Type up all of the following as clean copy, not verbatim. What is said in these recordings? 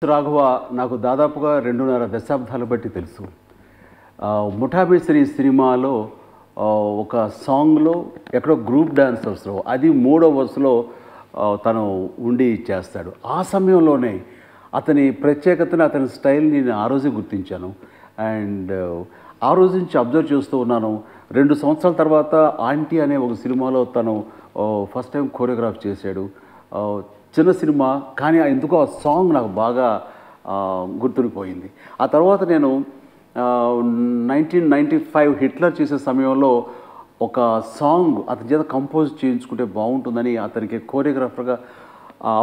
రాఘవ నాకు దాదాపుగా 2.5 దశాబ్దాల బట్టి తెలుసు. ముఠాబేసరి సినిమాలో ఒక సాంగ్లో ఎక్కడో గ్రూప్ డాన్సర్స్లో అది 3వ వరుసలో తను ఉండి చేస్తాడు. ఆ సమయంలోనే అతని ప్రత్యేకతను, అతని స్టైల్ని నేను ఆ రోజే గుర్తించాను. అండ్ ఆ రోజు నుంచి అబ్జర్వ్ చేస్తూ ఉన్నాను. 2 సంవత్సరాల తర్వాత ఆంటీ అనే ఒక సినిమాలో తను ఫస్ట్ టైం కోరియోగ్రాఫ్ చేశాడు. చిన్న సినిమా, కానీ ఎందుకో ఆ సాంగ్ నాకు బాగా గుర్తుండిపోయింది. ఆ తర్వాత నేను 1995 హిట్లర్ చేసే సమయంలో ఒక సాంగ్ అతని చేత కంపోజ్ చేయించుకుంటే బాగుంటుందని అతనికి కోరియోగ్రాఫర్గా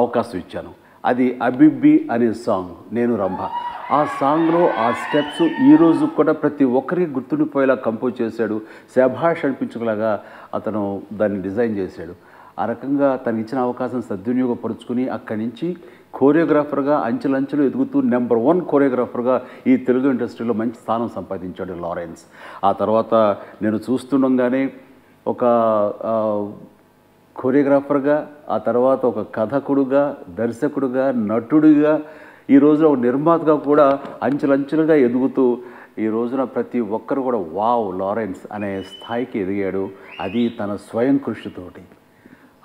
అవకాశం ఇచ్చాను. అది అబిబ్బి అనే సాంగ్, నేను రంభ. ఆ సాంగ్లో ఆ స్టెప్స్ ఈరోజు కూడా ప్రతి ఒక్కరికి గుర్తుండిపోయేలా కంపోజ్ చేశాడు. శభాష్ అనిపించుకులాగా అతను దాన్ని డిజైన్ చేశాడు. ఆ రకంగా తనకి ఇచ్చిన అవకాశం సద్వినియోగపరుచుకుని అక్కడి నుంచి కోరియోగ్రాఫర్గా అంచెలంచెలు ఎదుగుతూ నెంబర్ 1 కోరియోగ్రాఫర్గా ఈ తెలుగు ఇండస్ట్రీలో మంచి స్థానం సంపాదించాడు లారెన్స్. ఆ తర్వాత నేను చూస్తుండగానే ఒక కోరియోగ్రాఫర్గా, ఆ తర్వాత ఒక కథకుడుగా, దర్శకుడుగా, నటుడిగా, ఈ రోజున ఒక నిర్మాతగా కూడా అంచెలంచెలుగా ఎదుగుతూ ఈ రోజున ప్రతి ఒక్కరు కూడా వావ్ లారెన్స్ అనే స్థాయికి ఎదిగాడు. అది తన స్వయం కృషితోటి.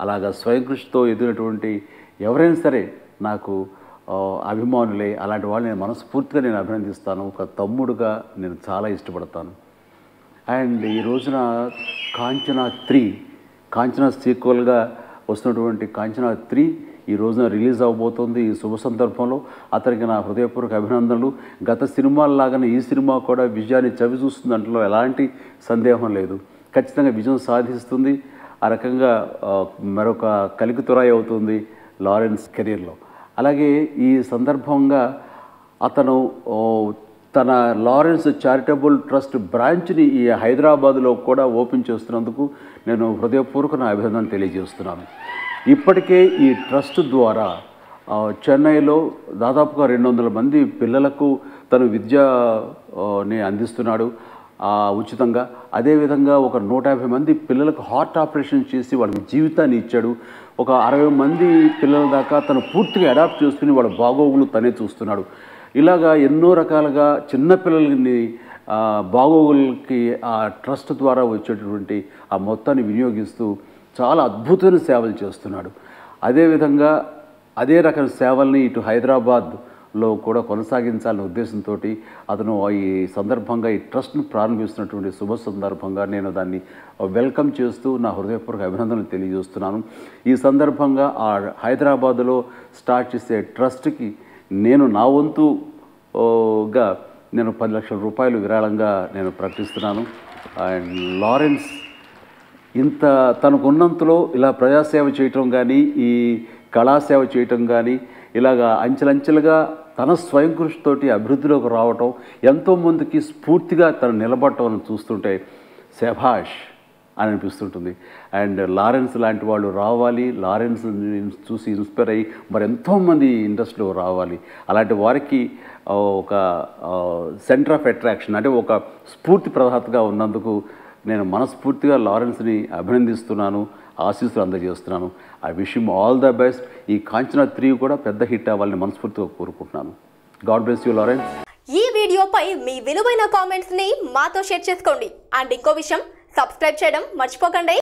అలాగా స్వయం కృషితో ఎదిగినటువంటి ఎవరైనా సరే నాకు అభిమానులే. అలాంటి వాళ్ళు నేను మనస్ఫూర్తిగా నేను అభినందిస్తాను. ఒక తమ్ముడుగా నేను చాలా ఇష్టపడతాను. అండ్ ఈ రోజున కాంచనా సీక్వెల్గా వస్తున్నటువంటి కాంచనా 3 ఈ రోజున రిలీజ్ అవబోతోంది. ఈ శుభ సందర్భంలో అతనికి నా హృదయపూర్వక అభినందనలు. గత సినిమాల్లాగానే ఈ సినిమా కూడా విజయాన్ని చవిచూస్తుంది అంటలో ఎలాంటి సందేహం లేదు. ఖచ్చితంగా విజయం సాధిస్తుంది. ఆ రకంగా మరొక కలికితురాయి అవుతుంది లారెన్స్ కెరీర్లో. అలాగే ఈ సందర్భంగా అతను తన లారెన్స్ చారిటబుల్ ట్రస్ట్ బ్రాంచ్ని ఈ హైదరాబాదులో కూడా ఓపెన్ చేస్తున్నందుకు నేను హృదయపూర్వక నా అభినందన తెలియజేస్తున్నాను. ఇప్పటికే ఈ ట్రస్ట్ ద్వారా చెన్నైలో దాదాపుగా 200 మంది పిల్లలకు తను విద్యని అందిస్తున్నాడు ఉచితంగా. అదేవిధంగా ఒక 150 మంది పిల్లలకు హార్ట్ ఆపరేషన్ చేసి వాళ్ళకి జీవితాన్ని ఇచ్చాడు. ఒక 60 మంది పిల్లల దాకా తను పూర్తిగా అడాప్ట్ చేసుకుని వాళ్ళ బాగోగులు తనే చూస్తున్నాడు. ఇలాగా ఎన్నో రకాలుగా చిన్నపిల్లలని బాగోగులకి ఆ ట్రస్ట్ ద్వారా వచ్చేటటువంటి ఆ మొత్తాన్ని వినియోగిస్తూ చాలా అద్భుతమైన సేవలు చేస్తున్నాడు. అదేవిధంగా అదే రకం సేవల్ని ఇటు హైదరాబాద్లో కూడా కొనసాగించాలనే ఉద్దేశంతో అతను ఈ సందర్భంగా ఈ ట్రస్ట్ను ప్రారంభిస్తున్నటువంటి శుభ సందర్భంగా నేను దాన్ని వెల్కమ్ చేస్తూ నా హృదయపూర్వక అభినందనలు తెలియజేస్తున్నాను. ఈ సందర్భంగా ఆ హైదరాబాదులో స్టార్ట్ చేసే ట్రస్ట్కి నేను నా వంతుగా నేను 10 లక్షల రూపాయలు విరాళంగా నేను ప్రకటిస్తున్నాను. అండ్ లారెన్స్ ఇంత తనకున్నంతలో ఇలా ప్రజాసేవ చేయటం కానీ, ఈ కళాసేవ చేయటం కానీ, ఇలాగా అంచెలంచెలుగా తన స్వయం కృషితోటి అభివృద్ధిలోకి రావటం, ఎంతోమందికి స్ఫూర్తిగా తను నిలబడటం అని చూస్తుంటే శభాష్ అని అనిపిస్తుంటుంది. అండ్ లారెన్స్ లాంటి వాళ్ళు రావాలి, లారెన్స్ చూసి ఇన్స్పైర్ అయ్యి మరి ఎంతోమంది ఇండస్ట్రీలో రావాలి. అలాంటి వారికి ఒక సెంటర్ ఆఫ్ అట్రాక్షన్, అంటే ఒక స్ఫూర్తి ప్రదాతగా ఉన్నందుకు నేను మనస్ఫూర్తిగా లారెన్స్ని అభినందిస్తున్నాను, ఆశీస్సులు అందజేస్తున్నాను. I wish him all the best. ఈ కాంచనా 3 కూడా పెద్ద హిట్ అవ్వాలని మనస్ఫూర్తిగా కోరుకుంటున్నాను. God bless you Lawrence. ఈ వీడియోపై మీ విలువైన కామెంట్స్ని మాతో షేర్ చేసుకోండి. అండ్ ఇంకో విషయం, సబ్స్క్రైబ్ చేయడం మర్చిపోకండి.